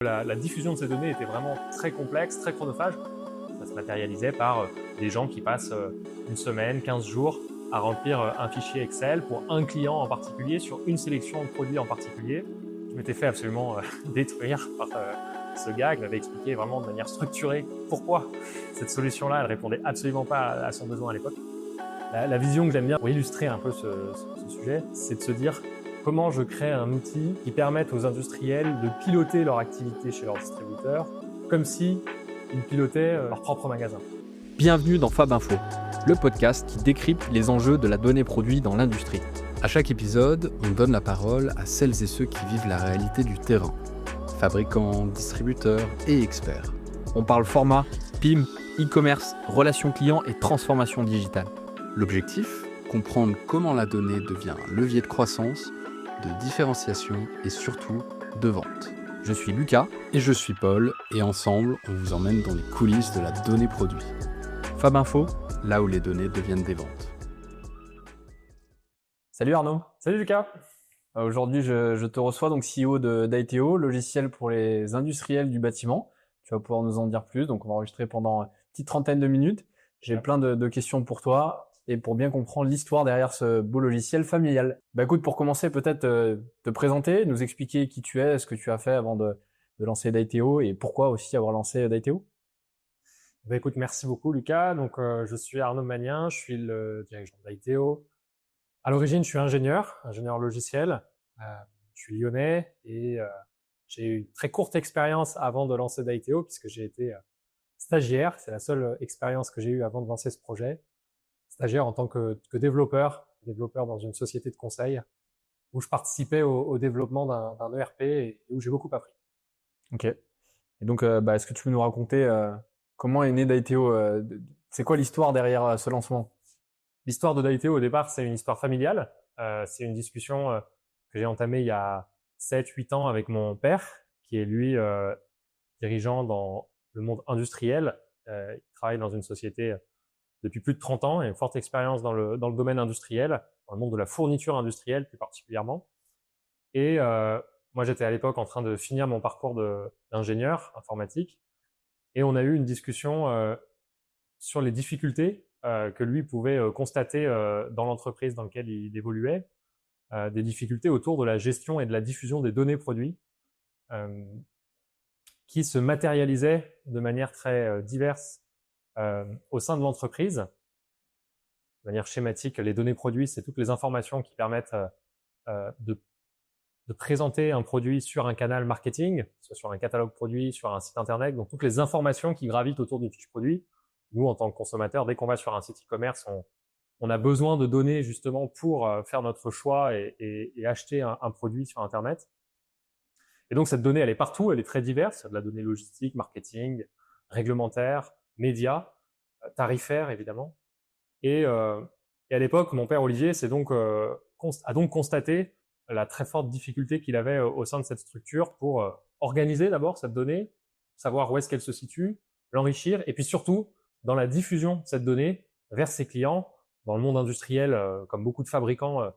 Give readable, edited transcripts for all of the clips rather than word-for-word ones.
La diffusion de ces données était vraiment très complexe, très chronophage. Ça se matérialisait par des gens qui passent une semaine, 15 jours à remplir un fichier Excel pour un client en particulier, sur une sélection de produits en particulier. Je m'étais fait absolument détruire par ce gars qui m'avait expliqué vraiment de manière structurée pourquoi cette solution-là, elle répondait absolument pas à son besoin à l'époque. La vision que j'aime bien pour illustrer un peu ce sujet, c'est de se dire comment je crée un outil qui permette aux industriels de piloter leur activité chez leurs distributeurs comme si ils pilotaient leur propre magasin. Bienvenue dans Fab Info, le podcast qui décrypte les enjeux de la donnée produit dans l'industrie. À chaque épisode, on donne la parole à celles et ceux qui vivent la réalité du terrain. Fabricants, distributeurs et experts. On parle format, PIM, e-commerce, relations clients et transformation digitale. L'objectif ? Comprendre comment la donnée devient un levier de croissance, de différenciation et surtout de vente. Je suis Lucas et je suis Paul et ensemble, on vous emmène dans les coulisses de la donnée produit. Fab Info, là où les données deviennent des ventes. Salut Arnaud. Salut Lucas. Aujourd'hui, je te reçois, donc CEO d'Aiteo, logiciel pour les industriels du bâtiment. Tu vas pouvoir nous en dire plus, donc on va enregistrer pendant une petite trentaine de minutes. J'ai plein de questions pour toi et pour bien comprendre l'histoire derrière ce beau logiciel familial. Écoute, pour commencer, peut-être te présenter, nous expliquer qui tu es, ce que tu as fait avant de lancer d'Aiteo et pourquoi aussi avoir lancé d'Aiteo. Écoute, merci beaucoup Lucas. Donc, je suis Arnaud Magnien, je suis le dirigeant d'Aiteo. À l'origine, je suis ingénieur logiciel. Je suis lyonnais et j'ai eu une très courte expérience avant de lancer d'Aiteo puisque j'ai été stagiaire. C'est la seule expérience que j'ai eue avant de lancer ce projet. Stagiaire en tant que développeur dans une société de conseil où je participais au développement d'un ERP et où j'ai beaucoup appris. Ok. Et donc, est-ce que tu peux nous raconter comment est né d'Aiteo c'est quoi l'histoire derrière ce lancement? L'histoire de d'Aiteo au départ, c'est une histoire familiale. C'est une discussion que j'ai entamée il y a 7-8 ans avec mon père, qui est lui dirigeant dans le monde industriel. Il travaille dans une société depuis plus de 30 ans et une forte expérience dans le domaine industriel, dans le monde de la fourniture industrielle plus particulièrement. Et moi, j'étais à l'époque en train de finir mon parcours d'ingénieur informatique et on a eu une discussion sur les difficultés que lui pouvait constater dans l'entreprise dans laquelle il évoluait, des difficultés autour de la gestion et de la diffusion des données produits qui se matérialisaient de manière très diverse au sein de l'entreprise. De manière schématique, les données produits, c'est toutes les informations qui permettent de présenter un produit sur un canal marketing, soit sur un catalogue produit, sur un site internet, donc toutes les informations qui gravitent autour d'une fiche produit. Nous, en tant que consommateurs, dès qu'on va sur un site e-commerce, on a besoin de données justement pour faire notre choix et acheter un produit sur Internet. Et donc, cette donnée, elle est partout, elle est très diverse. Il y a de la donnée logistique, marketing, réglementaire, médias, tarifaire, évidemment. Et à l'époque, mon père Olivier a donc constaté la très forte difficulté qu'il avait au sein de cette structure pour organiser d'abord cette donnée, savoir où est-ce qu'elle se situe, l'enrichir, et puis surtout, dans la diffusion de cette donnée vers ses clients. Dans le monde industriel, comme beaucoup de fabricants,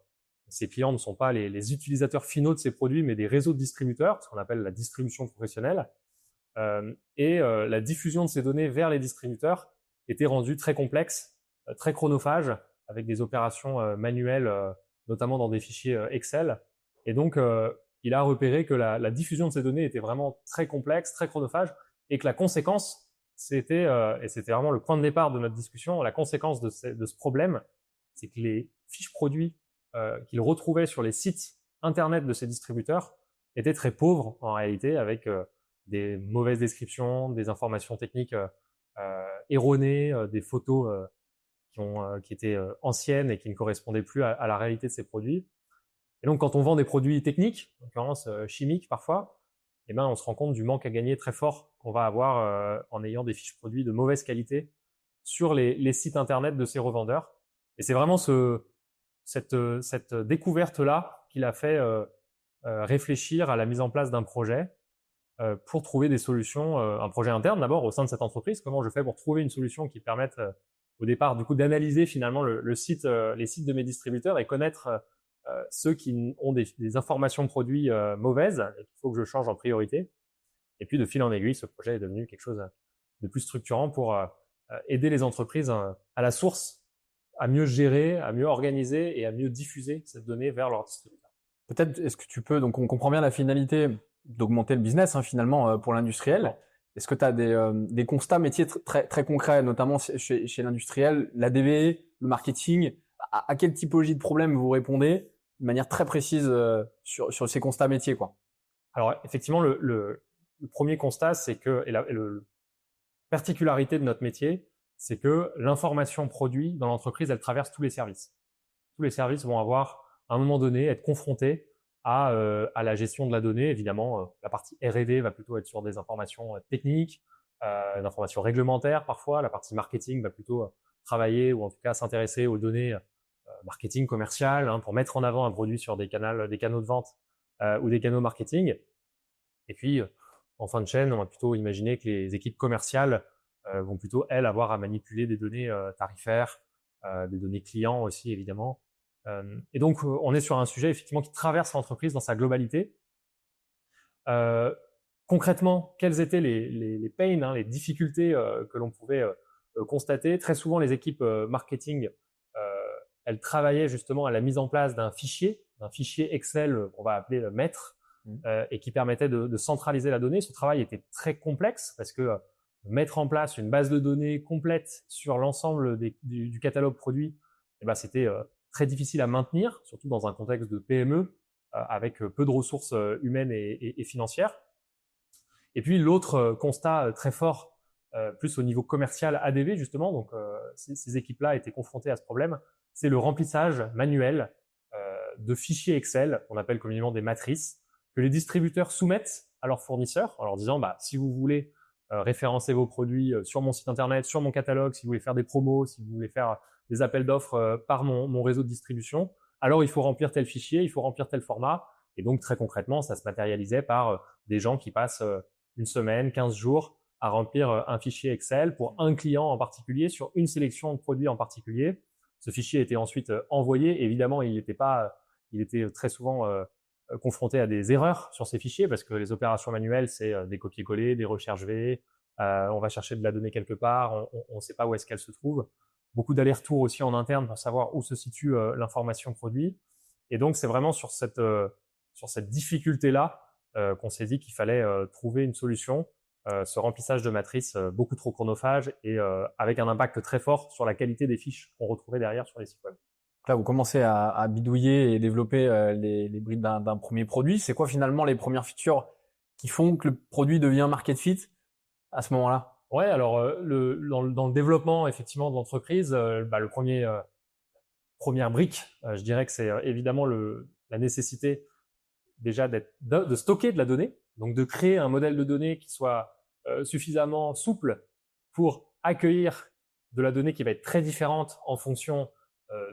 ces clients ne sont pas les utilisateurs finaux de ces produits, mais des réseaux de distributeurs, ce qu'on appelle la distribution professionnelle. La diffusion de ces données vers les distributeurs était rendue très complexe, très chronophage, avec des opérations manuelles, notamment dans des fichiers Excel. Et donc, il a repéré que la diffusion de ces données était vraiment très complexe, très chronophage, et que la conséquence, c'était vraiment le point de départ de notre discussion, la conséquence de ce problème, c'est que les fiches produits qu'il retrouvait sur les sites internet de ces distributeurs étaient très pauvres en réalité, avec des mauvaises descriptions, des informations techniques erronées, des photos qui étaient anciennes et qui ne correspondaient plus à la réalité de ces produits. Et donc, quand on vend des produits techniques, en l'occurrence chimiques parfois, on se rend compte du manque à gagner très fort qu'on va avoir en ayant des fiches produits de mauvaise qualité sur les sites internet de ces revendeurs. Et c'est vraiment cette découverte-là qui l'a fait réfléchir à la mise en place d'un projet pour trouver des solutions, un projet interne d'abord au sein de cette entreprise. Comment je fais pour trouver une solution qui permette au départ du coup d'analyser finalement les sites de mes distributeurs et connaître ceux qui ont des informations produits mauvaises et qu'il faut que je change en priorité. Et puis, de fil en aiguille, ce projet est devenu quelque chose de plus structurant pour aider les entreprises à la source à mieux gérer, à mieux organiser et à mieux diffuser cette donnée vers leurs distributeurs. Peut-être, est-ce que tu peux, donc on comprend bien la finalité d'augmenter le business finalement pour l'industriel. Est-ce que tu as des constats métiers très, très concrets, notamment chez l'industriel, la DV, le marketing, à quelle typologie de problème vous répondez de manière très précise sur ces constats métiers, quoi? Alors effectivement, le premier constat, c'est que, et la particularité de notre métier, c'est que l'information produit dans l'entreprise, elle traverse tous les services. Tous les services vont avoir, à un moment donné, être confrontés à la gestion de la donnée. Évidemment, la partie R&D va plutôt être sur des informations techniques, des informations réglementaires parfois. La partie marketing va plutôt travailler ou en tout cas s'intéresser aux données marketing commercial pour mettre en avant un produit sur des canaux de vente ou des canaux marketing. Et puis, en fin de chaîne, on va plutôt imaginer que les équipes commerciales vont plutôt, elles, avoir à manipuler des données tarifaires, des données clients aussi, évidemment. Et donc, on est sur un sujet, effectivement, qui traverse l'entreprise dans sa globalité. Concrètement, quelles étaient les pains, les difficultés que l'on pouvait constater? Très souvent, les équipes marketing, elles travaillaient justement à la mise en place d'un fichier Excel qu'on va appeler maître, et qui permettait de centraliser la donnée. Ce travail était très complexe parce que mettre en place une base de données complète sur l'ensemble du catalogue produit, c'était très difficile à maintenir, surtout dans un contexte de PME, avec peu de ressources humaines et financières. Et puis l'autre constat très fort, plus au niveau commercial ADV justement, donc ces équipes-là étaient confrontées à ce problème, c'est le remplissage manuel de fichiers Excel, qu'on appelle communément des matrices, que les distributeurs soumettent à leurs fournisseurs en leur disant si vous voulez référencer vos produits sur mon site internet, sur mon catalogue, si vous voulez faire des promos, si vous voulez faire des appels d'offres par mon réseau de distribution, alors il faut remplir tel fichier, il faut remplir tel format. Et donc très concrètement, ça se matérialisait par des gens qui passent une semaine, 15 jours à remplir un fichier Excel pour un client en particulier, sur une sélection de produits en particulier. Ce fichier était ensuite envoyé. Évidemment, il était très souvent confronté à des erreurs sur ces fichiers parce que les opérations manuelles, c'est des copier-coller, des recherches V, on va chercher de la donnée quelque part, on ne sait pas où est-ce qu'elle se trouve. Beaucoup d'allers-retours aussi en interne pour savoir où se situe l'information produit. Et donc, c'est vraiment sur cette difficulté-là qu'on s'est dit qu'il fallait trouver une solution. Ce remplissage de matrices beaucoup trop chronophage et avec un impact très fort sur la qualité des fiches qu'on retrouvait derrière sur les sites web. Là, vous commencez à bidouiller et développer les brides d'un premier produit. C'est quoi finalement les premières features qui font que le produit devient market fit à ce moment-là? Ouais, alors dans le développement effectivement de l'entreprise, première brique, je dirais que c'est évidemment la nécessité déjà de stocker de la donnée, donc de créer un modèle de données qui soit suffisamment souple pour accueillir de la donnée qui va être très différente en fonction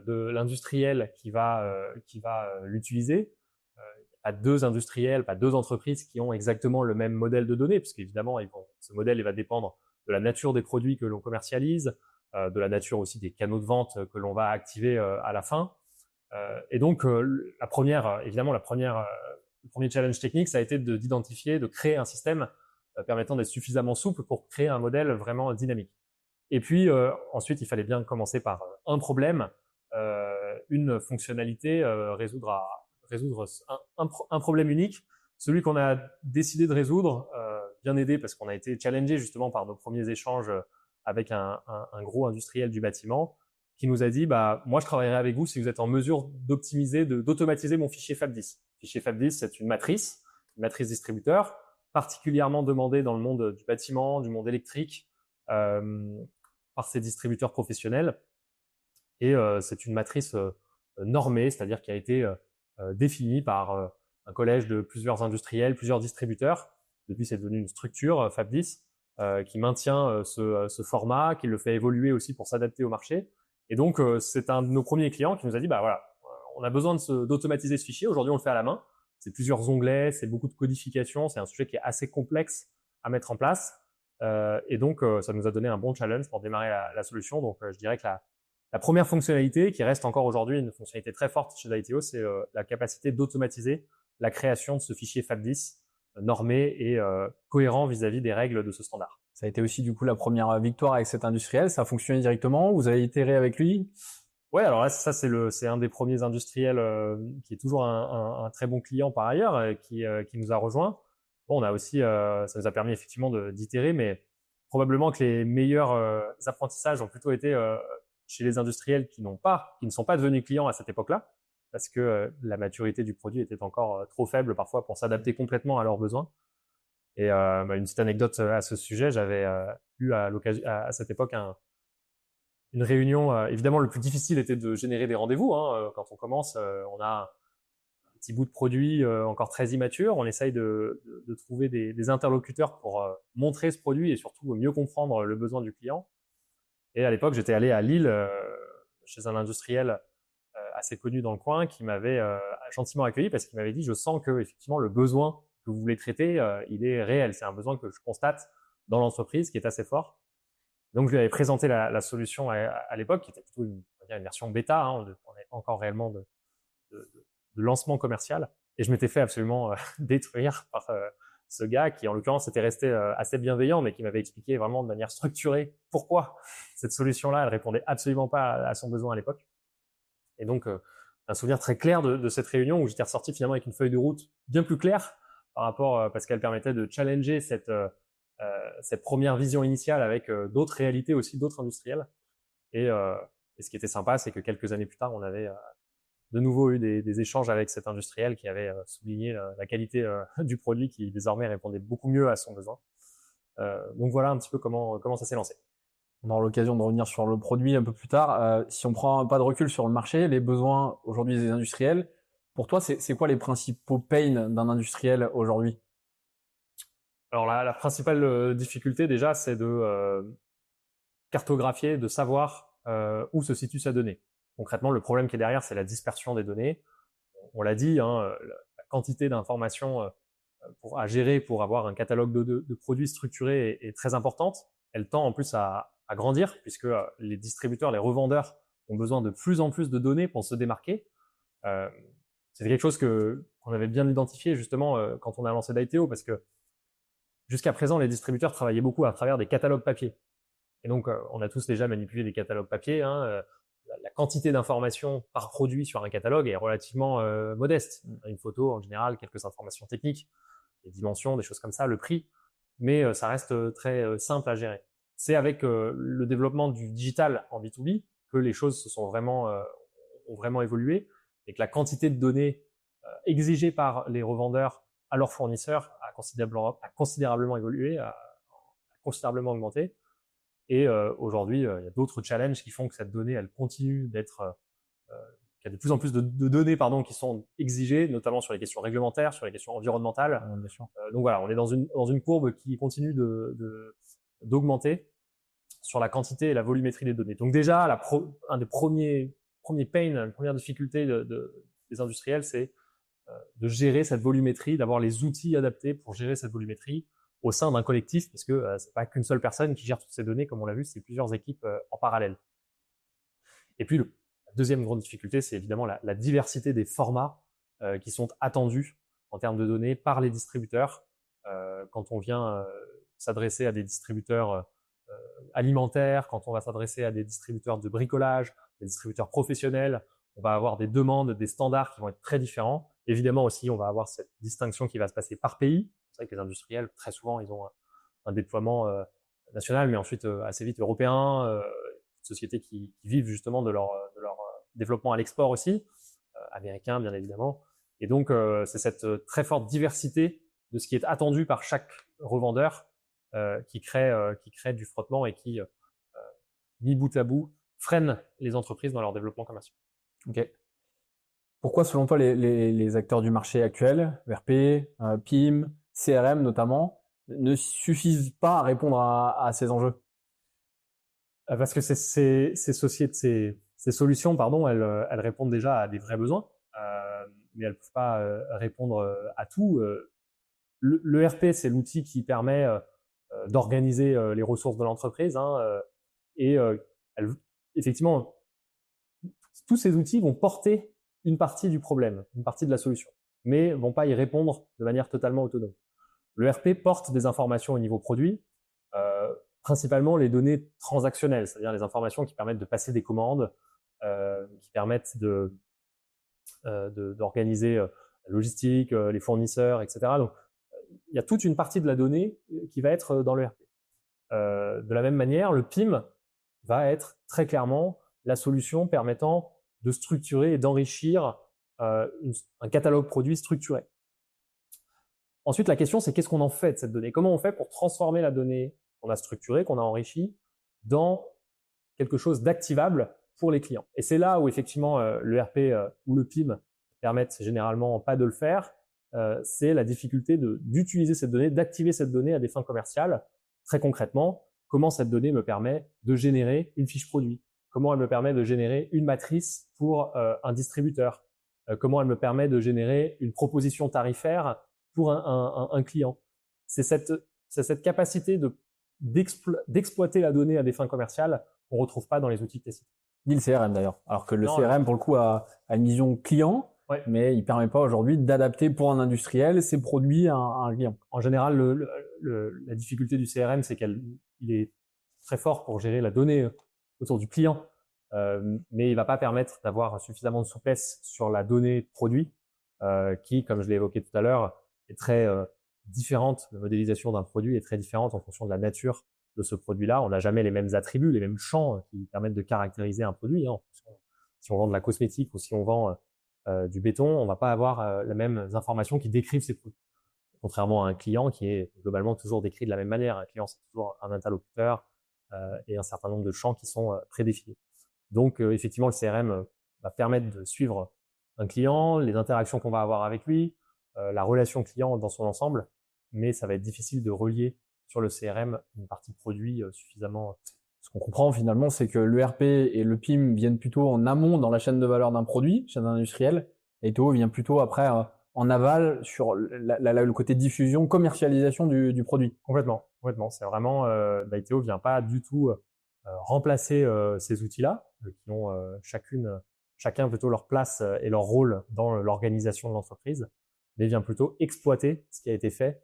de l'industriel qui va l'utiliser. Pas deux industriels, pas deux entreprises qui ont exactement le même modèle de données, parce qu'évidemment, ce modèle il va dépendre de la nature des produits que l'on commercialise, de la nature aussi des canaux de vente que l'on va activer à la fin. Et donc, le premier challenge technique, ça a été d'identifier, de créer un système permettant d'être suffisamment souple pour créer un modèle vraiment dynamique. Et puis, ensuite, il fallait bien commencer par un problème, une fonctionnalité, résoudre un problème unique, celui qu'on a décidé de résoudre, bien aidé parce qu'on a été challengé justement par nos premiers échanges avec un gros industriel du bâtiment qui nous a dit moi je travaillerai avec vous si vous êtes en mesure d'automatiser mon fichier FAB10. Fichier FAB10, c'est une matrice distributeur, particulièrement demandée dans le monde du bâtiment, du monde électrique, par ces distributeurs professionnels. Et c'est une matrice normée, c'est-à-dire qui a été définie par un collège de plusieurs industriels, plusieurs distributeurs. Depuis, c'est devenu une structure FAB10 qui maintient ce format, qui le fait évoluer aussi pour s'adapter au marché. Et donc, c'est un de nos premiers clients qui nous a dit on a besoin d'automatiser ce fichier. Aujourd'hui, on le fait à la main. C'est plusieurs onglets, c'est beaucoup de codification. C'est un sujet qui est assez complexe à mettre en place. Et donc, ça nous a donné un bon challenge pour démarrer la solution. Donc, je dirais que la première fonctionnalité, qui reste encore aujourd'hui une fonctionnalité très forte chez Daiteo, c'est la capacité d'automatiser la création de ce fichier FAB10 normé et cohérent vis-à-vis des règles de ce standard. Ça a été aussi du coup la première victoire avec cet industriel. Ça a fonctionné directement. Vous avez itéré avec lui? Ouais, alors là, ça c'est un des premiers industriels qui est toujours un très bon client par ailleurs, qui nous a rejoint. Bon, on a aussi, ça nous a permis effectivement d'itérer, mais probablement que les meilleurs apprentissages ont plutôt été chez les industriels qui ne sont pas devenus clients à cette époque-là, parce que la maturité du produit était encore trop faible parfois pour s'adapter complètement à leurs besoins. Et une petite anecdote à ce sujet, j'avais eu à cette époque une réunion. Évidemment, le plus difficile était de générer des rendez-vous. Quand on commence, on a un petit bout de produit encore très immature. On essaye de trouver des interlocuteurs pour montrer ce produit et surtout mieux comprendre le besoin du client. Et à l'époque, j'étais allé à Lille chez un industriel assez connu dans le coin qui m'avait gentiment accueilli parce qu'il m'avait dit « Je sens que effectivement le besoin que vous voulez traiter, il est réel. C'est un besoin que je constate dans l'entreprise qui est assez fort. » Donc, je lui avais présenté la solution à l'époque, qui était plutôt une version bêta. On n'est pas encore réellement de lancement commercial. Et je m'étais fait absolument détruire par ce gars qui, en l'occurrence, était resté assez bienveillant, mais qui m'avait expliqué vraiment de manière structurée pourquoi cette solution-là, elle répondait absolument pas à son besoin à l'époque. Et donc, un souvenir très clair de cette réunion où j'étais ressorti finalement avec une feuille de route bien plus claire par rapport, parce qu'elle permettait de challenger cette première vision initiale avec d'autres réalités aussi, d'autres industriels. Et ce qui était sympa, c'est que quelques années plus tard, on avait de nouveau eu des échanges avec cet industriel qui avait souligné la qualité du produit qui désormais répondait beaucoup mieux à son besoin. Donc voilà un petit peu comment ça s'est lancé. On aura l'occasion de revenir sur le produit un peu plus tard. Si on prend un pas de recul sur le marché, les besoins aujourd'hui des industriels, pour toi, c'est quoi les principaux pains d'un industriel aujourd'hui? Alors la principale difficulté déjà, c'est de cartographier, de savoir où se situe sa donnée. Concrètement, le problème qui est derrière, c'est la dispersion des données. On l'a dit, la quantité d'informations à gérer pour avoir un catalogue de produits structuré est très importante. Elle tend en plus à grandir puisque les distributeurs, les revendeurs ont besoin de plus en plus de données pour se démarquer. C'est quelque chose qu'on avait bien identifié justement quand on a lancé d'ITO parce que jusqu'à présent, les distributeurs travaillaient beaucoup à travers des catalogues papier. Et donc, on a tous déjà manipulé des catalogues papier. La quantité d'informations par produit sur un catalogue est relativement modeste. Une photo, en général, quelques informations techniques, des dimensions, des choses comme ça, le prix. Mais ça reste très simple à gérer. C'est avec le développement du digital en B2B que les choses ont vraiment évolué et que la quantité de données exigées par les revendeurs à leurs fournisseurs a considérablement évolué, a considérablement augmenté. Et aujourd'hui, il y a d'autres challenges qui font que cette donnée, elle continue d'être, qu'il y a de plus en plus de données qui sont exigées, notamment sur les questions réglementaires, sur les questions environnementales. Bien sûr. Donc voilà, on est dans une courbe qui continue d'augmenter sur la quantité et la volumétrie des données. Donc déjà, un des premiers pains, la première difficulté des industriels, c'est de gérer cette volumétrie, d'avoir les outils adaptés pour gérer cette volumétrie au sein d'un collectif, parce que c'est pas qu'une seule personne qui gère toutes ces données, comme on l'a vu, c'est plusieurs équipes en parallèle. Et puis, la deuxième grande difficulté, c'est évidemment la diversité des formats qui sont attendus en termes de données par les distributeurs. Quand on vient s'adresser à des distributeurs alimentaires, quand on va s'adresser à des distributeurs de bricolage, des distributeurs professionnels, on va avoir des demandes, des standards qui vont être très différents. Évidemment aussi, on va avoir cette distinction qui va se passer par pays. C'est vrai que les industriels, très souvent, ils ont un déploiement national, mais ensuite assez vite européen, sociétés qui vivent justement de leur développement à l'export aussi, américain bien évidemment. Et donc, c'est cette très forte diversité de ce qui est attendu par chaque revendeur qui crée du frottement et qui, mis bout à bout, freine les entreprises dans leur développement commercial. Ok. Pourquoi, selon toi, les acteurs du marché actuels, ERP, PIM, CRM notamment, ne suffisent pas à répondre à ces enjeux? Parce que ces solutions, elles répondent déjà à des vrais besoins, mais elles ne peuvent pas répondre à tout. Le ERP, c'est l'outil qui permet d'organiser les ressources de l'entreprise, et effectivement, tous ces outils vont porter une partie du problème, une partie de la solution, mais vont pas y répondre de manière totalement autonome. Le RP porte des informations au niveau produit, principalement les données transactionnelles, c'est-à-dire les informations qui permettent de passer des commandes, qui permettent d'organiser la logistique, les fournisseurs, etc. Donc, il y a toute une partie de la donnée qui va être dans le RP. De la même manière, le PIM va être très clairement la solution permettant de structurer et d'enrichir un catalogue produit structuré. Ensuite, la question, c'est qu'est-ce qu'on en fait de cette donnée? Comment on fait pour transformer la donnée qu'on a structurée, qu'on a enrichie, dans quelque chose d'activable pour les clients? Et c'est là où effectivement le RP ou le PIM permettent généralement pas de le faire. C'est la difficulté d'utiliser cette donnée, d'activer cette donnée à des fins commerciales. Très concrètement, comment cette donnée me permet de générer une fiche produit? Comment elle me permet de générer une matrice pour un distributeur? Comment elle me permet de générer une proposition tarifaire pour un client? C'est cette capacité d'exploiter la donnée à des fins commerciales qu'on ne retrouve pas dans les outils que tu as cités. Ni le CRM d'ailleurs. Alors que le Non, CRM, pour le coup, a une vision client, ouais. Mais il ne permet pas aujourd'hui d'adapter pour un industriel ses produits à un client. En général, la difficulté du CRM, c'est qu'il est très fort pour gérer la donnée autour du client, mais il ne va pas permettre d'avoir suffisamment de souplesse sur la donnée produit, qui, comme je l'ai évoqué tout à l'heure, est très différente. La modélisation d'un produit est très différente en fonction de la nature de ce produit-là. On n'a jamais les mêmes attributs, les mêmes champs qui permettent de caractériser un produit. Si on vend de la cosmétique ou si on vend du béton, on ne va pas avoir les mêmes informations qui décrivent ces produits. Contrairement à un client qui est globalement toujours décrit de la même manière. Un client, c'est toujours un interlocuteur et un certain nombre de champs qui sont prédéfinis. Donc, effectivement, le CRM va permettre de suivre un client, les interactions qu'on va avoir avec lui, la relation client dans son ensemble, mais ça va être difficile de relier sur le CRM une partie produit suffisamment. Ce qu'on comprend finalement, c'est que l'ERP et le PIM viennent plutôt en amont dans la chaîne de valeur d'un produit, chaîne industrielle, et Daiteo vient plutôt après en aval sur le côté diffusion, commercialisation du produit. Complètement. C'est vraiment Daiteo vient pas du tout remplacer ces outils-là qui ont chacun plutôt leur place et leur rôle dans l'organisation de l'entreprise, mais vient plutôt exploiter ce qui a été fait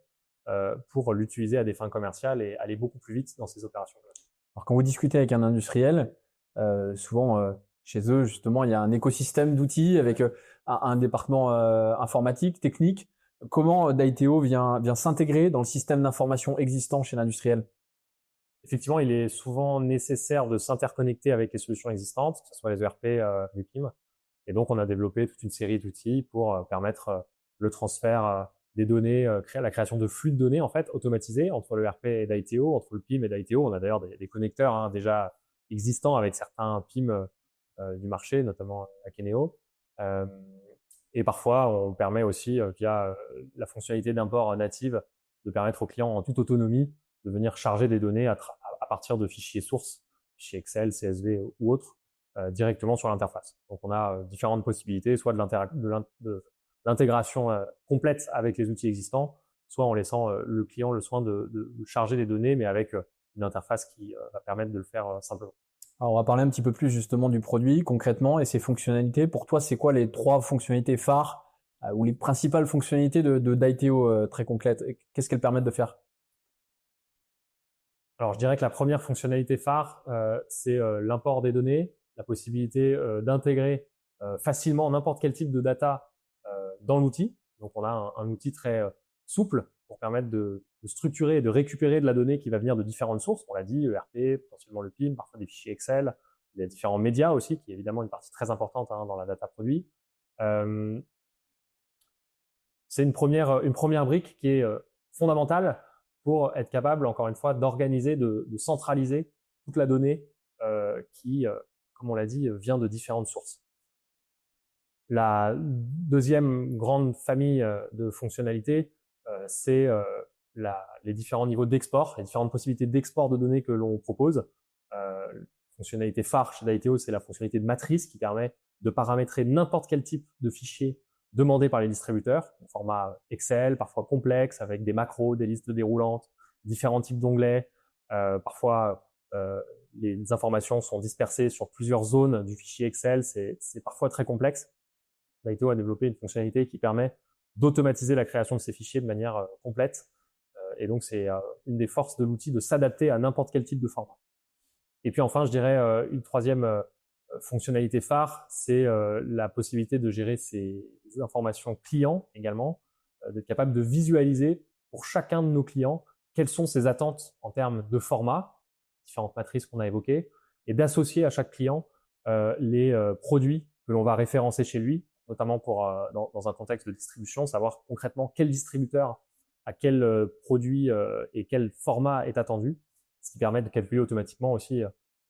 pour l'utiliser à des fins commerciales et aller beaucoup plus vite dans ces opérations. Alors quand vous discutez avec un industriel, souvent chez eux justement il y a un écosystème d'outils avec un département informatique, technique. Comment Daiteo vient s'intégrer dans le système d'information existant chez l'industriel? Effectivement, il est souvent nécessaire de s'interconnecter avec les solutions existantes, que ce soit les ERP, les PIM. Et donc, on a développé toute une série d'outils pour permettre le transfert des données, la création de flux de données en fait automatisés entre le ERP et Daiteo, entre le PIM et Daiteo. On a d'ailleurs des connecteurs déjà existants avec certains PIM du marché, notamment Akeneo. Et parfois, on permet aussi, via la fonctionnalité d'import native, de permettre aux clients en toute autonomie de venir charger des données à partir de fichiers sources, fichiers Excel, CSV ou autres, directement sur l'interface. Donc, on a différentes possibilités, soit de l'intégration complète avec les outils existants, soit en laissant le client le soin de charger les données, mais avec une interface qui va permettre de le faire simplement. Alors, on va parler un petit peu plus justement du produit concrètement et ses fonctionnalités. Pour toi, c'est quoi les 3 fonctionnalités phares ou les principales fonctionnalités de Daiteo très complètes? Qu'est-ce qu'elles permettent de faire? Alors, je dirais que la première fonctionnalité phare, c'est l'import des données, la possibilité d'intégrer facilement n'importe quel type de data dans l'outil. Donc, on a un outil très souple pour permettre de structurer et de récupérer de la donnée qui va venir de différentes sources. On l'a dit, ERP, potentiellement le PIM, parfois des fichiers Excel, il y a différents médias aussi, qui est évidemment une partie très importante dans la data produit. C'est une première brique qui est fondamentale pour être capable, encore une fois, d'organiser, de centraliser toute la donnée qui, comme on l'a dit, vient de différentes sources. La deuxième grande famille de fonctionnalités, c'est les différents niveaux d'export, les différentes possibilités d'export de données que l'on propose. Fonctionnalité phare chez Daiteo, c'est la fonctionnalité de matrice qui permet de paramétrer n'importe quel type de fichier demandé par les distributeurs, en format Excel, parfois complexe, avec des macros, des listes déroulantes, différents types d'onglets. Parfois, les informations sont dispersées sur plusieurs zones du fichier Excel. C'est parfois très complexe. Daiteo a développé une fonctionnalité qui permet d'automatiser la création de ces fichiers de manière complète Et donc, c'est une des forces de l'outil de s'adapter à n'importe quel type de format. Et puis enfin, je dirais une troisième fonctionnalité phare, c'est la possibilité de gérer ces informations clients également, d'être capable de visualiser pour chacun de nos clients quelles sont ses attentes en termes de format, différentes matrices qu'on a évoquées, et d'associer à chaque client les produits que l'on va référencer chez lui, notamment dans un contexte de distribution, savoir concrètement quel distributeur à quel produit et quel format est attendu, ce qui permet de calculer automatiquement aussi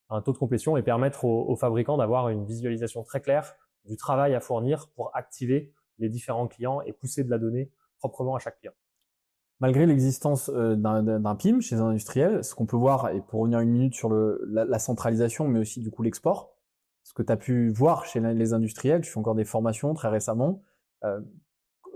un taux de complétion et permettre aux fabricants d'avoir une visualisation très claire du travail à fournir pour activer les différents clients et pousser de la donnée proprement à chaque client. Malgré l'existence d'un PIM chez un industriel, ce qu'on peut voir, et pour revenir une minute sur la centralisation, mais aussi du coup l'export, ce que tu as pu voir chez les industriels, tu fais encore des formations très récemment.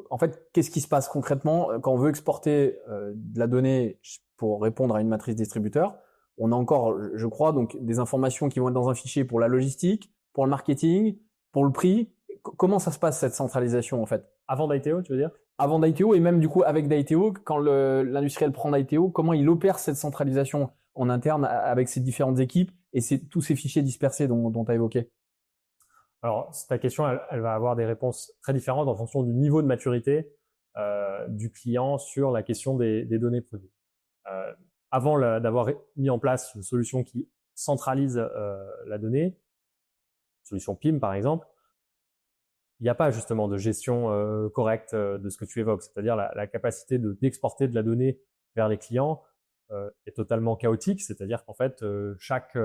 En fait, qu'est-ce qui se passe concrètement quand on veut exporter de la donnée pour répondre à une matrice distributeur? On a encore, je crois, donc des informations qui vont être dans un fichier pour la logistique, pour le marketing, pour le prix. Comment ça se passe cette centralisation en fait? Avant d'ITO, tu veux dire? Avant d'ITO et même du coup avec d'ITO, quand l'industriel prend d'ITO, comment il opère cette centralisation en interne avec ses différentes équipes et tous ces fichiers dispersés dont tu as évoqué? Alors, ta question, elle va avoir des réponses très différentes en fonction du niveau de maturité du client sur la question des données produits. Avant d'avoir mis en place une solution qui centralise la donnée, solution PIM par exemple, il n'y a pas justement de gestion correcte de ce que tu évoques, c'est-à-dire la capacité d'exporter de la donnée vers les clients est totalement chaotique, c'est-à-dire qu'en fait, chaque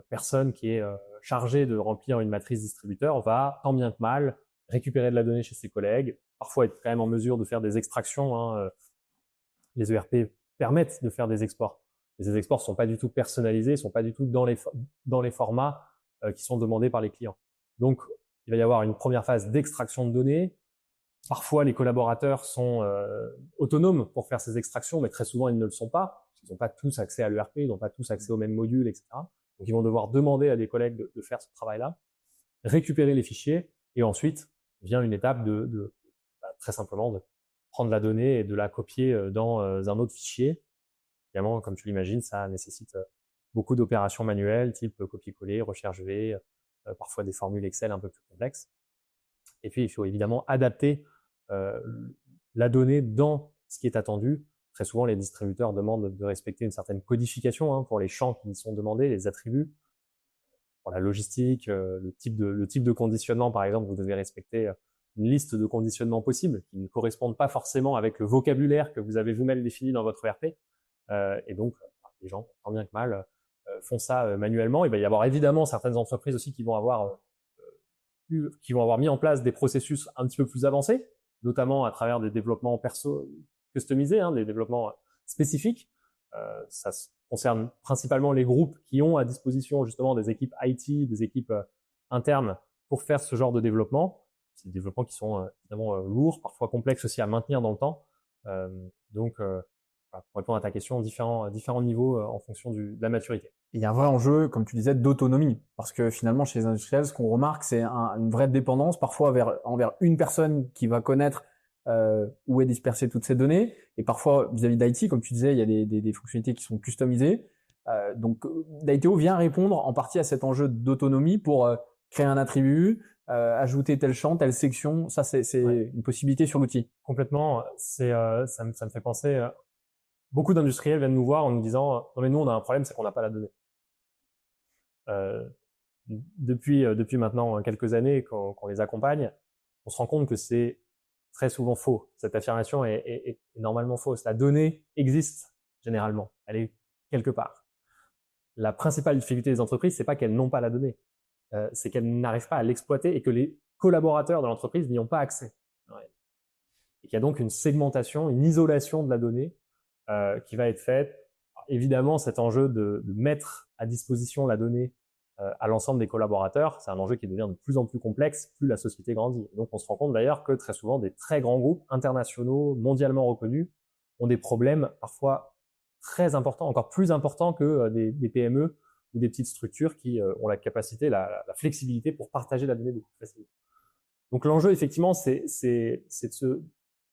personne qui est chargée de remplir une matrice distributeur va, tant bien que mal, récupérer de la donnée chez ses collègues, parfois être quand même en mesure de faire des extractions. Les ERP permettent de faire des exports. Mais ces exports sont pas du tout personnalisés, sont pas du tout dans les formats qui sont demandés par les clients. Donc, il va y avoir une première phase d'extraction de données. Parfois, les collaborateurs sont autonomes pour faire ces extractions, mais très souvent, ils ne le sont pas. Ils n'ont pas tous accès à l'ERP, ils n'ont pas tous accès au même module, etc. Donc, ils vont devoir demander à des collègues de faire ce travail-là, récupérer les fichiers, et ensuite vient une étape très simplement de prendre la donnée et de la copier dans un autre fichier. Évidemment, comme tu l'imagines, ça nécessite beaucoup d'opérations manuelles, type copier-coller, recherche V, parfois des formules Excel un peu plus complexes. Et puis, il faut évidemment adapter la donnée dans ce qui est attendu. Très souvent, les distributeurs demandent de respecter une certaine codification pour les champs qui sont demandés, les attributs. Pour la logistique, le type de conditionnement, par exemple, vous devez respecter une liste de conditionnements possibles qui ne correspondent pas forcément avec le vocabulaire que vous avez vous-même défini dans votre ERP. Et donc, les gens, tant bien que mal, font ça manuellement. Il va y avoir évidemment certaines entreprises aussi qui vont avoir mis en place des processus un petit peu plus avancés, notamment à travers des développements customisés, des développements spécifiques. Ça concerne principalement les groupes qui ont à disposition justement des équipes IT, des équipes internes pour faire ce genre de développement. C'est des développements qui sont évidemment lourds, parfois complexes aussi à maintenir dans le temps. Donc, pour répondre à ta question, différents niveaux en fonction de la maturité. Il y a un vrai enjeu, comme tu disais, d'autonomie. Parce que finalement, chez les industriels, ce qu'on remarque, c'est une vraie dépendance, parfois envers une personne qui va connaître où est dispersée toutes ces données. Et parfois, vis-à-vis d'IT, comme tu disais, il y a des fonctionnalités qui sont customisées. Donc, d'ITO vient répondre en partie à cet enjeu d'autonomie pour créer un attribut, ajouter tel champ, telle section. Ça, c'est une possibilité sur l'outil. Complètement. Ça me fait penser... Beaucoup d'industriels viennent nous voir en nous disant « Non mais nous, on a un problème, c'est qu'on n'a pas la donnée. » Depuis maintenant quelques années qu'on les accompagne, on se rend compte que c'est très souvent faux. Cette affirmation est normalement fausse. La donnée existe généralement. Elle est quelque part. La principale difficulté des entreprises, c'est pas qu'elles n'ont pas la donnée. C'est qu'elles n'arrivent pas à l'exploiter et que les collaborateurs de l'entreprise n'y ont pas accès. Et qu'il y a donc une segmentation, une isolation de la donnée qui va être faite. Alors, évidemment, cet enjeu de mettre à disposition la donnée à l'ensemble des collaborateurs, c'est un enjeu qui devient de plus en plus complexe plus la société grandit. Et donc, on se rend compte d'ailleurs que très souvent, des très grands groupes internationaux, mondialement reconnus, ont des problèmes parfois très importants, encore plus importants que des PME ou des petites structures qui ont la capacité, la flexibilité pour partager la donnée beaucoup plus facilement. Donc, l'enjeu, effectivement, c'est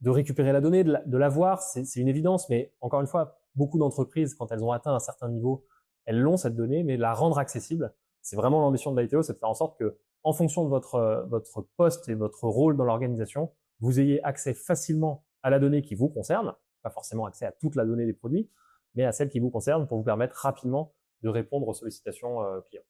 de récupérer la donnée, de la voir, c'est une évidence, mais encore une fois, beaucoup d'entreprises, quand elles ont atteint un certain niveau, elles l'ont cette donnée, mais la rendre accessible, c'est vraiment l'ambition de l'ITO, c'est de faire en sorte que, en fonction de votre poste et votre rôle dans l'organisation, vous ayez accès facilement à la donnée qui vous concerne, pas forcément accès à toute la donnée des produits, mais à celle qui vous concerne pour vous permettre rapidement de répondre aux sollicitations clients.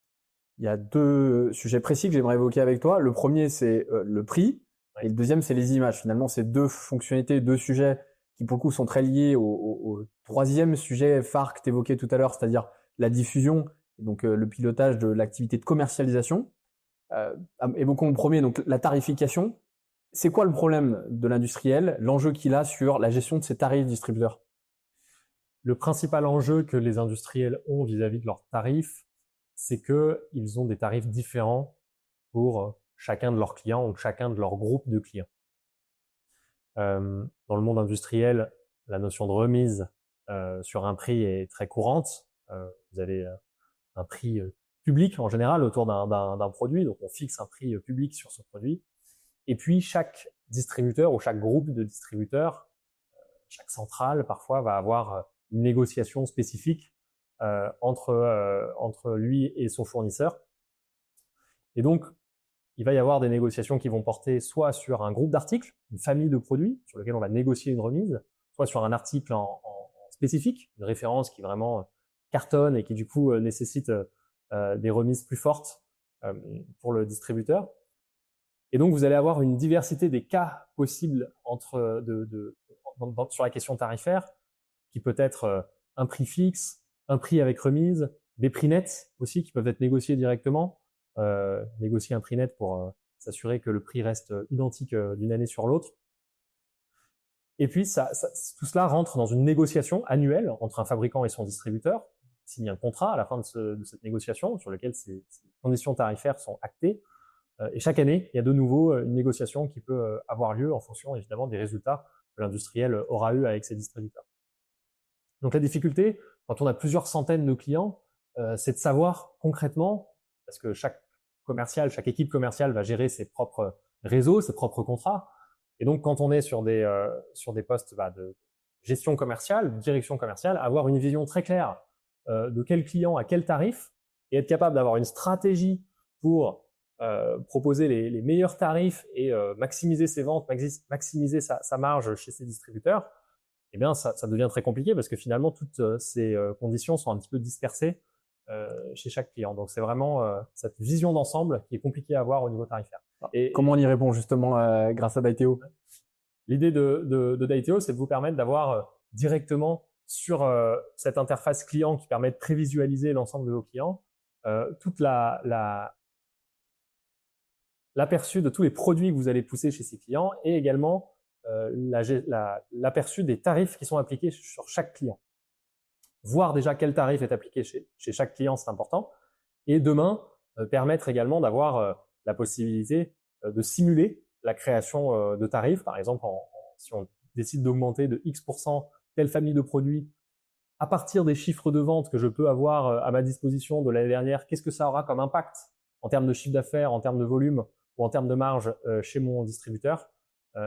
Il y a 2 sujets précis que j'aimerais évoquer avec toi. Le premier, c'est le prix, et le deuxième, c'est les images. Finalement, c'est 2 fonctionnalités, 2 sujets qui, pour le coup, sont très liés au troisième sujet phare que tu évoquais tout à l'heure, c'est-à-dire la diffusion, et donc le pilotage de l'activité de commercialisation. Évoquons le premier, donc la tarification. C'est quoi le problème de l'industriel, l'enjeu qu'il a sur la gestion de ses tarifs distributeurs? Le principal enjeu que les industriels ont vis-à-vis de leurs tarifs, c'est qu'ils ont des tarifs différents pour chacun de leurs clients ou chacun de leurs groupes de clients. Dans le monde industriel, la notion de remise sur un prix est très courante. Vous avez un prix public en général autour d'un produit, donc on fixe un prix public sur ce produit. Et puis chaque distributeur ou chaque groupe de distributeurs, chaque centrale parfois va avoir une négociation spécifique entre lui et son fournisseur. Et donc, il va y avoir des négociations qui vont porter soit sur un groupe d'articles, une famille de produits sur lequel on va négocier une remise, soit sur un article en spécifique, une référence qui vraiment cartonne et qui du coup nécessite des remises plus fortes pour le distributeur. Et donc, vous allez avoir une diversité des cas possibles sur la question tarifaire, qui peut être un prix fixe, un prix avec remise, des prix nets aussi qui peuvent être négociés directement, négocier un prix net pour s'assurer que le prix reste identique d'une année sur l'autre. Et puis, tout cela rentre dans une négociation annuelle entre un fabricant et son distributeur, signe un contrat à la fin de cette négociation sur lequel ces conditions tarifaires sont actées. Et chaque année, il y a de nouveau une négociation qui peut avoir lieu en fonction évidemment des résultats que l'industriel aura eu avec ses distributeurs. Donc la difficulté, quand on a plusieurs centaines de clients, c'est de savoir concrètement, parce que chaque équipe commerciale va gérer ses propres réseaux, ses propres contrats. Et donc quand on est sur des postes de gestion commerciale, de direction commerciale, avoir une vision très claire de quel client à quel tarif, et être capable d'avoir une stratégie pour proposer les meilleurs tarifs et maximiser ses ventes, maximiser sa marge chez ses distributeurs, eh bien ça devient très compliqué parce que finalement toutes ces conditions sont un petit peu dispersées chez chaque client. Donc c'est vraiment cette vision d'ensemble qui est compliquée à avoir au niveau tarifaire. Et comment on y répond justement grâce à Daiteo? L'idée de Daiteo, c'est de vous permettre d'avoir directement sur cette interface client qui permet de prévisualiser l'ensemble de vos clients toute l'aperçu de tous les produits que vous allez pousser chez ces clients et également l'aperçu des tarifs qui sont appliqués sur chaque client. Voir déjà quel tarif est appliqué chez chaque client, c'est important. Et demain, permettre également d'avoir la possibilité de simuler la création de tarifs. Par exemple, si on décide d'augmenter de X% telle famille de produits, à partir des chiffres de vente que je peux avoir à ma disposition de l'année dernière, qu'est-ce que ça aura comme impact en termes de chiffre d'affaires, en termes de volume ou en termes de marge chez mon distributeur?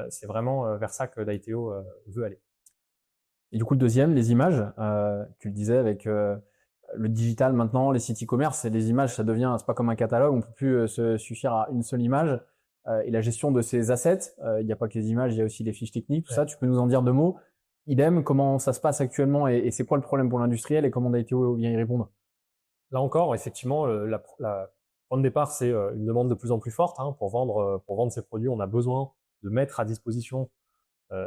C'est vraiment vers ça que Daiteo veut aller. Et du coup, le deuxième, les images, tu le disais avec le digital maintenant, les sites e-commerce, et les images, c'est pas comme un catalogue, on peut plus se suffire à une seule image. Et la gestion de ces assets, il n'y a pas que les images, il y a aussi les fiches techniques, tout ça. Tu peux nous en dire 2 mots? Idem, comment ça se passe actuellement et c'est quoi le problème pour l'industriel et comment Daiteo vient y répondre? Là encore, effectivement, le point de départ, c'est une demande de plus en plus forte. Pour vendre ces produits, on a besoin de mettre à disposition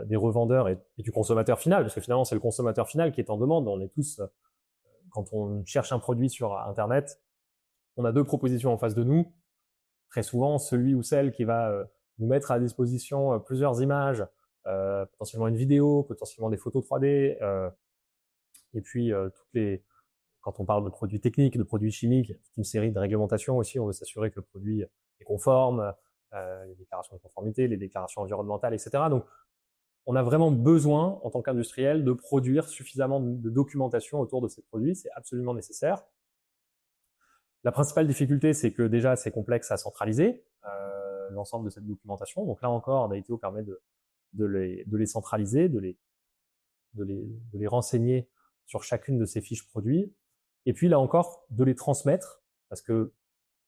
des revendeurs et du consommateur final, parce que finalement, c'est le consommateur final qui est en demande. On est tous, quand on cherche un produit sur Internet, on a 2 propositions en face de nous. Très souvent, celui ou celle qui va nous mettre à disposition plusieurs images, potentiellement une vidéo, potentiellement des photos 3D, et puis quand on parle de produits techniques, de produits chimiques, toute une série de réglementations aussi. On veut s'assurer que le produit est conforme, les déclarations de conformité, les déclarations environnementales, etc. Donc, on a vraiment besoin, en tant qu'industriel, de produire suffisamment de documentation autour de ces produits. C'est absolument nécessaire. La principale difficulté, c'est que déjà, c'est complexe à centraliser, l'ensemble de cette documentation. Donc là encore, Daiteo permet de de les centraliser, de les renseigner sur chacune de ces fiches produits. Et puis là encore, de les transmettre, parce que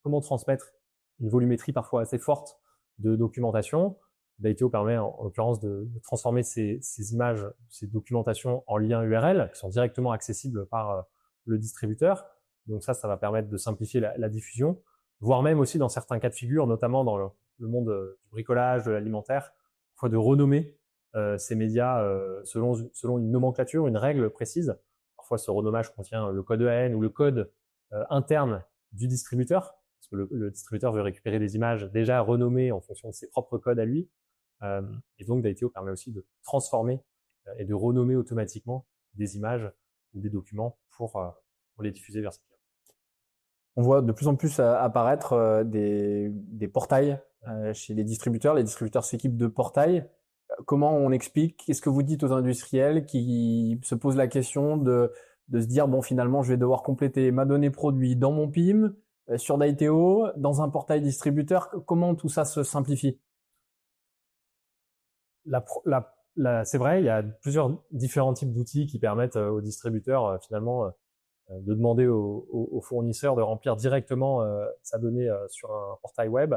comment transmettre une volumétrie parfois assez forte de documentation? Daiteo permet en l'occurrence de transformer ces images, ces documentations en liens URL qui sont directement accessibles par le distributeur. Donc ça va permettre de simplifier la diffusion, voire même aussi dans certains cas de figure, notamment dans le monde du bricolage, de l'alimentaire, parfois de renommer ces médias selon une nomenclature, une règle précise. Parfois, ce renommage contient le code EAN ou le code interne du distributeur, parce que le distributeur veut récupérer des images déjà renommées en fonction de ses propres codes à lui. Et donc, Daiteo permet aussi de transformer et de renommer automatiquement des images ou des documents pour les diffuser vers ses clients. On voit de plus en plus apparaître des portails chez les distributeurs. Les distributeurs s'équipent de portails. Comment on explique? Qu'est-ce que vous dites aux industriels qui se posent la question de se dire, bon, finalement, je vais devoir compléter ma donnée produit dans mon PIM, sur Daiteo, dans un portail distributeur? Comment tout ça se simplifie? C'est vrai, il y a plusieurs différents types d'outils qui permettent aux distributeurs finalement de demander aux fournisseurs de remplir directement sa donnée sur un portail web.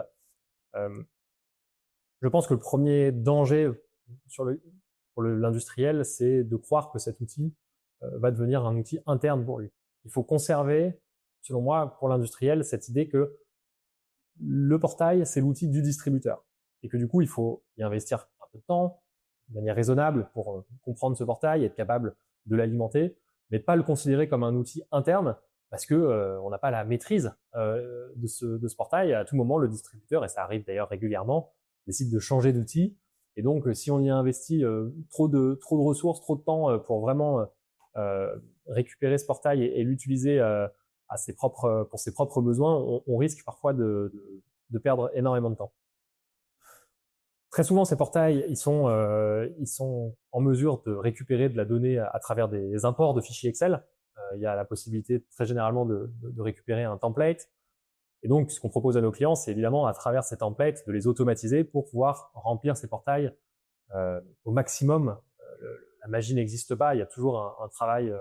Je pense que le premier danger pour l'industriel, c'est de croire que cet outil va devenir un outil interne pour lui. Il faut conserver, selon moi, pour l'industriel, cette idée que le portail, c'est l'outil du distributeur. Et que du coup, il faut y investir un peu de temps, de manière raisonable, pour comprendre ce portail, être capable de l'alimenter, mais pas le considérer comme un outil interne, parce que on n'a pas la maîtrise de ce portail. À tout moment, le distributeur, et ça arrive d'ailleurs régulièrement, décide de changer d'outil. Et donc, si on y a investi trop de ressources, trop de temps pour vraiment récupérer ce portail et l'utiliser pour ses propres besoins, on risque parfois de perdre énormément de temps. Très souvent, ces portails, ils sont en mesure de récupérer de la donnée à travers des imports de fichiers Excel. Il y a la possibilité très généralement de récupérer un template. Et donc, ce qu'on propose à nos clients, c'est évidemment à travers ces templates de les automatiser pour pouvoir remplir ces portails au maximum. La magie n'existe pas, il y a toujours un travail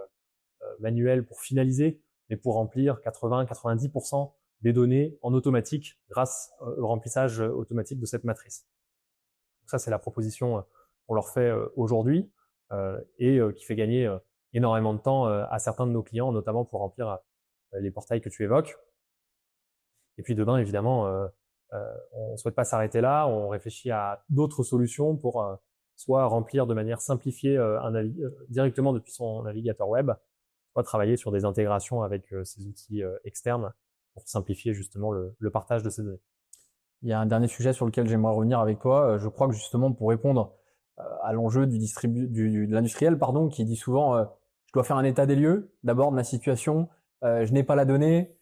manuel pour finaliser, mais pour remplir 80-90% des données en automatique grâce au remplissage automatique de cette matrice. Donc ça, c'est la proposition qu'on leur fait aujourd'hui et qui fait gagner énormément de temps à certains de nos clients, notamment pour remplir les portails que tu évoques. Et puis demain, évidemment, on ne souhaite pas s'arrêter là, on réfléchit à d'autres solutions pour soit remplir de manière simplifiée directement depuis son navigateur web, soit travailler sur des intégrations avec ces outils externes pour simplifier justement le partage de ces données. Il y a un dernier sujet sur lequel j'aimerais revenir avec toi. Je crois que justement pour répondre à l'enjeu de l'industriel, qui dit souvent je dois faire un état des lieux d'abord de ma situation, je n'ai pas la donnée,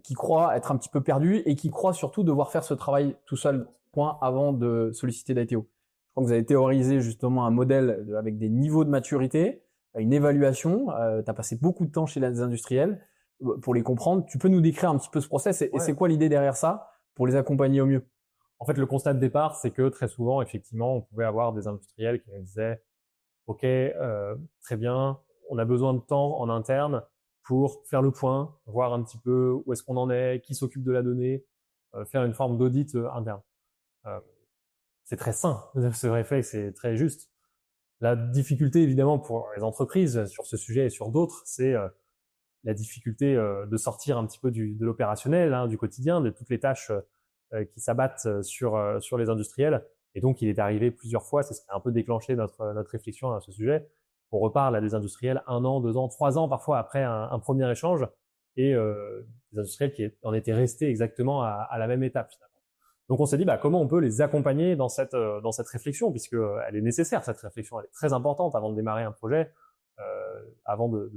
qui croit être un petit peu perdu et qui croit surtout devoir faire ce travail tout seul avant de solliciter Daiteo. Je crois que vous avez théorisé justement un modèle avec des niveaux de maturité, une évaluation. Tu as passé beaucoup de temps chez les industriels pour les comprendre. Tu peux nous décrire un petit peu ce process et c'est quoi l'idée derrière ça pour les accompagner au mieux? En fait, le constat de départ, c'est que très souvent, effectivement, on pouvait avoir des industriels qui nous disaient « Ok, très bien, on a besoin de temps en interne pour faire le point, voir un petit peu où est-ce qu'on en est, qui s'occupe de la donnée, faire une forme d'audit interne. » C'est très sain, ce réflexe, c'est très juste. La difficulté, évidemment, pour les entreprises sur ce sujet et sur d'autres, c'est la difficulté de sortir un petit peu de l'opérationnel, du quotidien, de toutes les tâches qui s'abattent sur les industriels. Et donc, il est arrivé plusieurs fois, c'est ce qui a un peu déclenché notre réflexion à ce sujet. On reparle à des industriels 1 an, 2 ans, 3 ans parfois après un premier échange, et des industriels qui en étaient restés exactement à la même étape finalement. Donc on s'est dit comment on peut les accompagner dans cette réflexion, puisque elle est nécessaire, cette réflexion, elle est très importante avant de démarrer un projet, avant de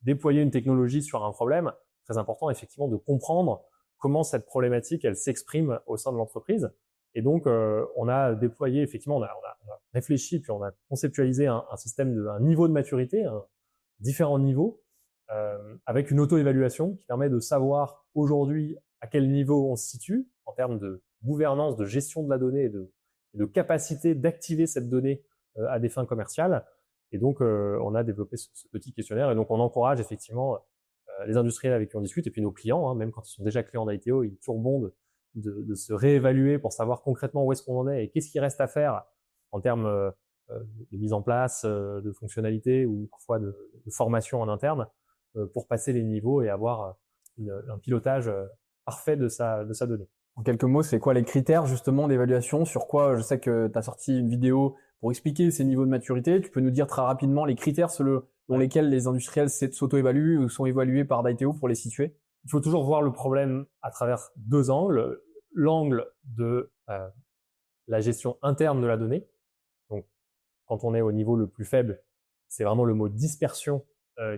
déployer une technologie sur un problème. Très important effectivement de comprendre comment cette problématique elle s'exprime au sein de l'entreprise. Et donc on a déployé effectivement, on a réfléchi puis on a conceptualisé un système un niveau de maturité, différents niveaux, avec une auto-évaluation qui permet de savoir aujourd'hui à quel niveau on se situe en termes de gouvernance, de gestion de la donnée et et de capacité d'activer cette donnée à des fins commerciales. Et donc, on a développé ce petit questionnaire. Et donc, on encourage effectivement les industriels avec qui on discute, et puis nos clients, hein, même quand ils sont déjà clients d'ITO, il est toujours bon de se réévaluer pour savoir concrètement où est-ce qu'on en est et qu'est-ce qu'il reste à faire en termes de mise en place, de fonctionnalités ou parfois de formation en interne pour passer les niveaux et avoir un pilotage parfait de sa donnée. En quelques mots, c'est quoi les critères justement d'évaluation? Sur quoi, je sais que tu as sorti une vidéo pour expliquer ces niveaux de maturité. Tu peux nous dire très rapidement les critères selon lesquels les industriels s'auto-évaluent ou sont évalués par d'ITO pour les situer? Il faut toujours voir le problème à travers deux angles. L'angle de la gestion interne de la donnée. Donc, quand on est au niveau le plus faible, c'est vraiment le mot dispersion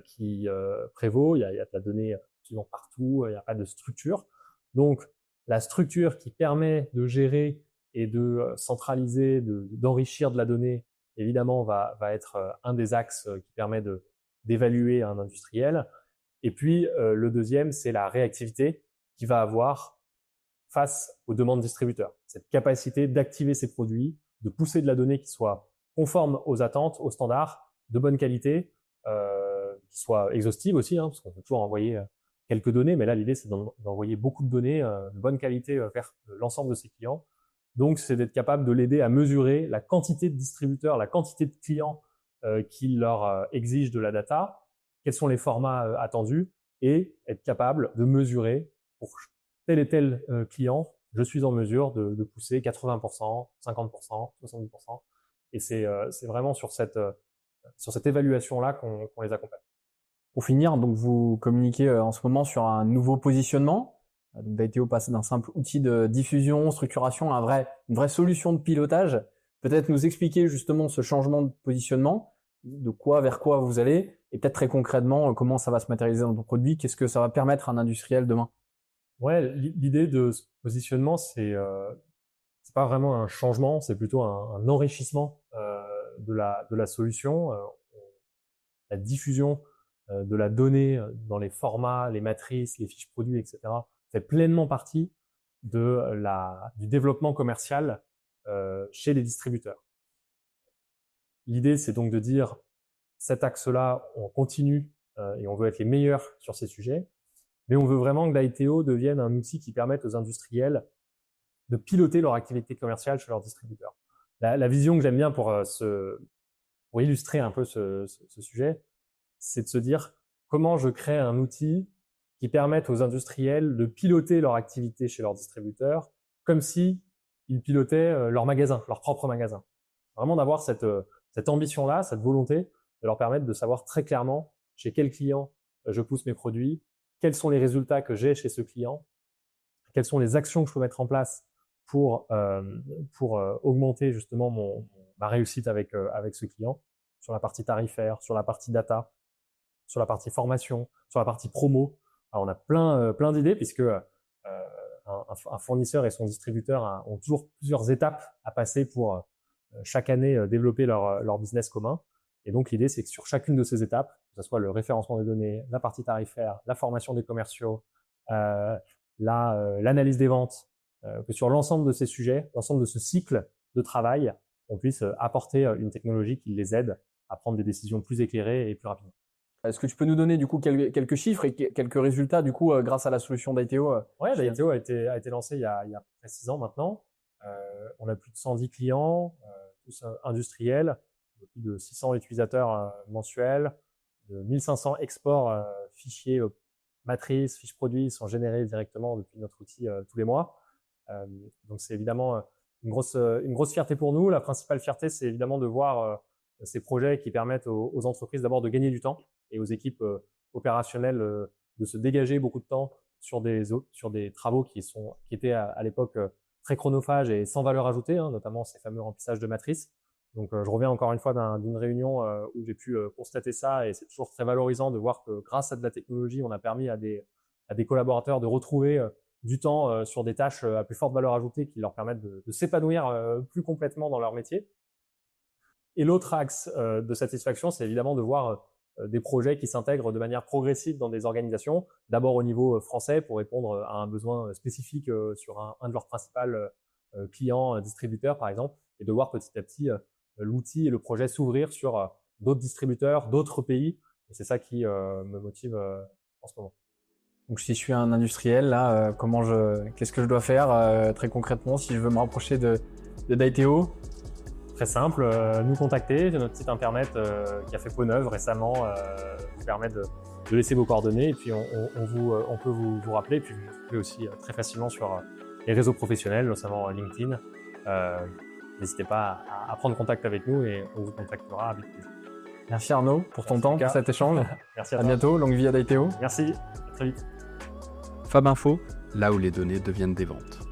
qui prévaut. Il y a de la donnée absolument partout, il n'y a pas de structure. Donc, la structure qui permet de gérer et de centraliser, d'enrichir de la donnée, évidemment, va être un des axes qui permet d'évaluer un industriel. Et puis, le deuxième, c'est la réactivité qu'il va avoir face aux demandes distributeurs. Cette capacité d'activer ses produits, de pousser de la donnée qui soit conforme aux attentes, aux standards, de bonne qualité, qui soit exhaustive aussi, hein, parce qu'on peut toujours envoyer quelques données, mais là, l'idée, c'est d'envoyer beaucoup de données de bonne qualité vers l'ensemble de ses clients. Donc, c'est d'être capable de l'aider à mesurer la quantité de distributeurs, la quantité de clients qui leur exigent de la data, quels sont les formats attendus, et être capable de mesurer pour tel et tel client, je suis en mesure de pousser 80%, 50%, 70%. Et c'est vraiment sur cette évaluation-là qu'on les accompagne. Pour finir, donc vous communiquez en ce moment sur un nouveau positionnement. Donc d'ITO passe d'un simple outil de diffusion, structuration à une vraie solution de pilotage. Peut-être nous expliquer justement ce changement de positionnement, de quoi vers quoi vous allez, et peut-être très concrètement comment ça va se matérialiser dans vos produits, qu'est-ce que ça va permettre à un industriel demain? Ouais, l'idée de ce positionnement, c'est pas vraiment un changement, c'est plutôt un enrichissement de la solution, la diffusion de la donnée dans les formats, les matrices, les fiches produits, etc. fait pleinement partie du développement commercial chez les distributeurs. L'idée, c'est donc de dire cet axe-là, on continue et on veut être les meilleurs sur ces sujets, mais on veut vraiment que l'ITO devienne un outil qui permette aux industriels de piloter leur activité commerciale chez leurs distributeurs. La vision que j'aime bien pour illustrer un peu ce sujet, c'est de se dire comment je crée un outil qui permette aux industriels de piloter leur activité chez leurs distributeurs comme si ils pilotaient leur magasin, leur propre magasin. Vraiment d'avoir cette ambition-là, cette volonté de leur permettre de savoir très clairement chez quel client je pousse mes produits, quels sont les résultats que j'ai chez ce client, quelles sont les actions que je peux mettre en place pour augmenter justement ma réussite avec ce client sur la partie tarifaire, sur la partie data, sur la partie formation, sur la partie promo. Alors, on a plein d'idées puisque un fournisseur et son distributeur ont toujours plusieurs étapes à passer pour chaque année développer leur business commun. Et donc, l'idée, c'est que sur chacune de ces étapes, que ce soit le référencement des données, la partie tarifaire, la formation des commerciaux, l'analyse des ventes, que sur l'ensemble de ces sujets, l'ensemble de ce cycle de travail, on puisse apporter une technologie qui les aide à prendre des décisions plus éclairées et plus rapidement. Est-ce que tu peux nous donner du coup quelques chiffres et quelques résultats du coup grâce à la solution d'ITO? Ouais, l'ITO a été lancé il y a à peu près 6 ans maintenant. On a plus de 110 clients, tous industriels, plus de 600 utilisateurs mensuels, de 1500 exports fichiers matrices, fiches produits sont générés directement depuis notre outil tous les mois. Donc c'est évidemment une grosse fierté pour nous. La principale fierté, c'est évidemment de voir ces projets qui permettent aux entreprises d'abord de gagner du temps et aux équipes opérationnelles de se dégager beaucoup de temps sur des travaux qui étaient à l'époque très chronophages et sans valeur ajoutée, hein, notamment ces fameux remplissages de matrices. Donc je reviens encore une fois d'une réunion où j'ai pu constater ça, et c'est toujours très valorisant de voir que grâce à de la technologie, on a permis à des collaborateurs de retrouver du temps sur des tâches à plus forte valeur ajoutée qui leur permettent de s'épanouir plus complètement dans leur métier. Et l'autre axe de satisfaction, c'est évidemment de voir des projets qui s'intègrent de manière progressive dans des organisations, d'abord au niveau français pour répondre à un besoin spécifique sur un de leurs principaux clients, distributeurs par exemple, et de voir petit à petit l'outil et le projet s'ouvrir sur d'autres distributeurs, d'autres pays. Et c'est ça qui me motive en ce moment. Donc si je suis un industriel, là, qu'est-ce que je dois faire très concrètement si je veux me rapprocher de d'Aiteo? Très simple, nous contacter. Notre site internet qui a fait peau neuve récemment vous permet de laisser vos coordonnées et puis on peut vous rappeler. Et puis vous pouvez aussi très facilement sur les réseaux professionnels, notamment LinkedIn. N'hésitez pas à prendre contact avec nous et on vous contactera avec plaisir. Merci Arnaud pour ton Merci, temps, Lucas. pour cet échange. Merci à À toi. bientôt, longue vie à Daiteo. Merci, à très vite. Fab Info, là où les données deviennent des ventes.